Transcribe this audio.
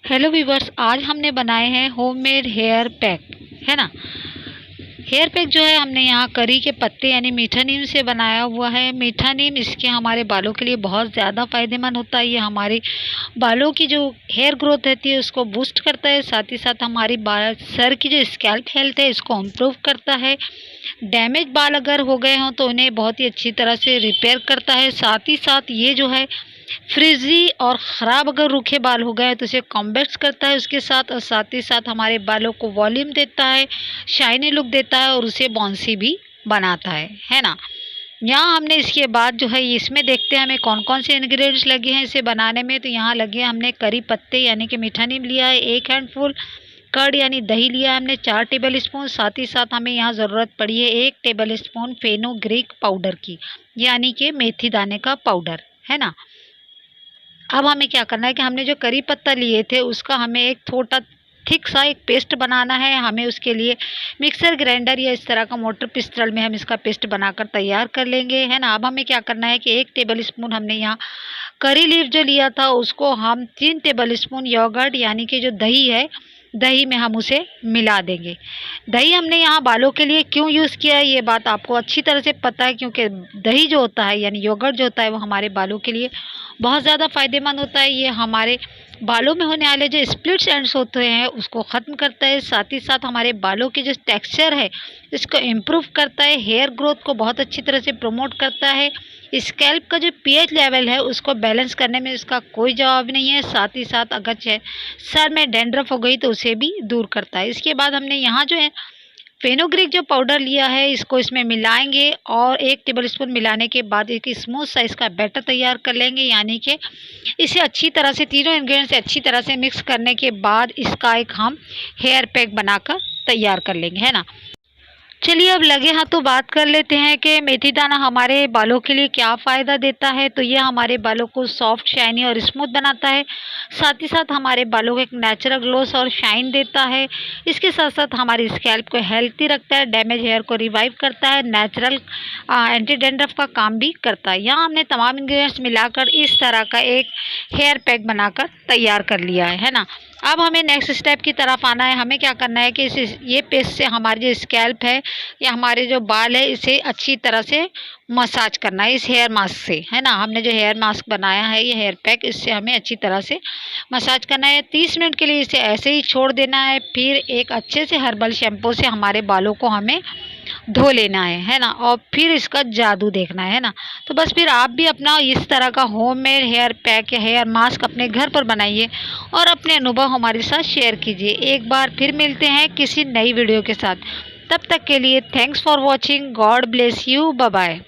Hello viewers, आज हमने बनाए हैं होममेड हेयर पैक, है ना। हेयर पैक जो है हमने यहाँ करी के पत्ते यानी मीठा नीम से बनाया हुआ है। मीठा नीम इसके हमारे बालों के लिए बहुत ज़्यादा फ़ायदेमंद होता है। ये हमारे बालों की जो हेयर ग्रोथ रहती है उसको बूस्ट करता है, साथ ही साथ हमारी बाल सर की जो स्कैल्प हेल्थ है इसको इम्प्रूव करता है। डैमेज बाल अगर हो गए हों तो उन्हें बहुत ही अच्छी तरह से रिपेयर करता है। साथ ही साथ ये जो है फ्रिजी और ख़राब अगर रूखे बाल हो गए तो इसे कॉम्बैक्ट करता है उसके साथ, और साथ ही साथ हमारे बालों को वॉल्यूम देता है, शाइनी लुक देता है और उसे बॉन्सी भी बनाता है ना। यहाँ हमने इसके बाद जो है इसमें देखते हैं हमें कौन कौन से इंग्रेडिएंट्स लगे हैं इसे बनाने में। तो यहाँ लगे हमने करी पत्ते यानी कि मीठा नीम लिया है, 1 हैंडफुल कर्ड यानी दही लिया है हमने 4 टेबल स्पून। साथ ही साथ हमें यहाँ ज़रूरत पड़ी है 1 टेबल स्पून फेनुग्रीक पाउडर की, यानी कि मेथी दाने का पाउडर, है ना। अब हमें क्या करना है कि हमने जो करी पत्ता लिए थे उसका हमें एक छोटा थिक सा एक पेस्ट बनाना है। हमें उसके लिए मिक्सर ग्राइंडर या इस तरह का मोटर पिस्टल में हम इसका पेस्ट बनाकर तैयार कर लेंगे, है ना। अब हमें क्या करना है कि 1 टेबल स्पून हमने यहाँ करी लीफ जो लिया था उसको हम 3 टेबल स्पून योगर्ट यानी कि जो दही है, दही में हम उसे मिला देंगे। दही हमने यहाँ बालों के लिए क्यों यूज़ किया है ये बात आपको अच्छी तरह से पता है, क्योंकि दही जो होता है यानी योगर्ट जो होता है वो हमारे बालों के लिए बहुत ज़्यादा फ़ायदेमंद होता है। ये हमारे बालों में होने वाले जो स्प्लिट्स एंड्स होते हैं उसको ख़त्म करता है। साथ ही साथ हमारे बालों की जो टेक्सचर है इसको इम्प्रूव करता है, हेयर ग्रोथ को बहुत अच्छी तरह से प्रमोट करता है। स्कैल्प का जो पीएच लेवल है उसको बैलेंस करने में इसका कोई जवाब नहीं है। साथ ही साथ अगर सर में डैंड्रफ हो गई तो उसे भी दूर करता है। इसके बाद हमने यहाँ जो है फेनुग्रीक जो पाउडर लिया है इसको इसमें मिलाएंगे और 1 टेबल स्पून मिलाने के बाद एक स्मूथ साइज़ का बैटर तैयार कर लेंगे, यानी कि इसे अच्छी तरह से तीनों इंग्रेडिएंट्स अच्छी तरह से मिक्स करने के बाद इसका एक हम हेयर पैक बनाकर तैयार कर लेंगे, है ना। चलिए अब लगे हाथों बात कर लेते हैं कि मेथी दाना हमारे बालों के लिए क्या फ़ायदा देता है। तो ये हमारे बालों को सॉफ्ट, शाइनी और स्मूथ बनाता है। साथ ही साथ हमारे बालों को एक नेचुरल ग्लोस और शाइन देता है। इसके साथ साथ हमारी स्कैल्प को हेल्थी रखता है, डैमेज हेयर को रिवाइव करता है, नेचुरल एंटी डैंड्रफ का काम भी करता है। यहाँ हमने तमाम इंग्रेडिएंट्स मिलाकर इस तरह का एक हेयर पैक बनाकर तैयार कर लिया है ना। अब हमें नेक्स्ट स्टेप की तरफ आना है। हमें क्या करना है कि ये पेस्ट से हमारी जो स्कैल्प है या हमारे जो बाल है इसे अच्छी तरह से मसाज करना है इस हेयर मास्क से, है ना। हमने जो हेयर मास्क बनाया है ये हेयर पैक, इससे हमें अच्छी तरह से मसाज करना है। 30 मिनट के लिए इसे ऐसे ही छोड़ देना है। फिर एक अच्छे से हर्बल शैम्पू से हमारे बालों को हमें धो लेना है ना, और फिर इसका जादू देखना है ना। तो बस फिर आप भी अपना इस तरह का होममेड हेयर पैक या हेयर मास्क अपने घर पर बनाइए और अपने अनुभव हमारे साथ शेयर कीजिए। एक बार फिर मिलते हैं किसी नई वीडियो के साथ, तब तक के लिए thanks for watching. God bless you, bye bye.